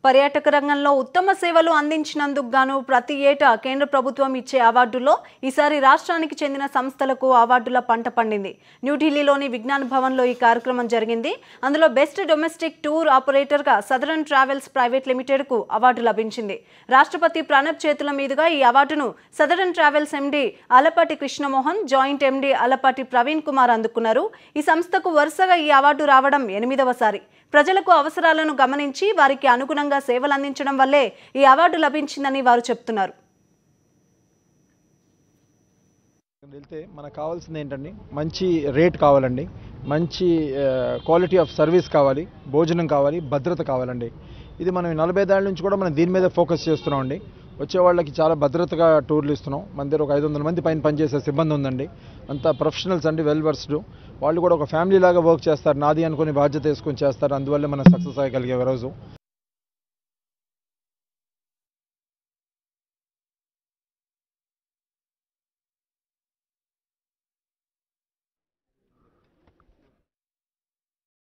పర్యాటక రంగంలో ఉత్తమ సేవలు అందించినందుకు గాను ప్రతి ఏటా కేంద్ర ప్రభుత్వం ఇచ్చే అవార్డుల్లో ఈసారి రాష్ట్రానికి చెందిన సంస్థలకు అవార్డుల పంట పండింది. న్యూఢిల్లీలోని విజ్ఞాన్ భవన్లో ఈ కార్యక్రమం జరిగింది. అందులో బెస్ట్ డొమెస్టిక్ టూర్ ఆపరేటర్గా సదరన్ ట్రావెల్స్ ప్రైవేట్ లిమిటెడ్కు అవార్డు లభించింది. రాష్ట్రపతి ప్రణబ్ చేతుల మీదుగా ఈ అవార్డును Southern Travels MD Alapati Krishnamohan, joint MD Alapati Praveen Kumar అందుకున్నారు. ఈ సంస్థకు వరుసగా ఈ అవార్డు రావడం 8వసారి. ప్రజలకు అవసరాలను గమనించి వారికి అనుగుణంగా సేవలు అందించడం వల్లే ఈ అవార్డు లభించిందని వారు చెప్తున్నారు. మనకు కావాల్సింది ఏంటండి, మంచి రేట్ కావాలండి, మంచి క్వాలిటీ ఆఫ్ సర్వీస్ కావాలి, భోజనం కావాలి, భద్రత కావాలండి. ఇది మనం 40 ఏళ్ల నుంచి కూడా మనం దీని మీద ఫోకస్ చేస్తున్నాం అండి. వచ్చే వాళ్ళకి చాలా భద్రతగా టూర్లు ఇస్తున్నాం. మన దగ్గర ఒక 500 మంది పైన పనిచేసే సిబ్బంది ఉందండి. అంతా ప్రొఫెషనల్స్ అండి, వెల్ వర్స్డ్. వాళ్ళు కూడా ఒక ఫ్యామిలీ లాగా వర్క్ చేస్తారు. నాది అనుకుని బాధ్యత వేసుకొని చేస్తారు. అందువల్ల మనం సక్సెస్ అయ్యగలిగే రోజు.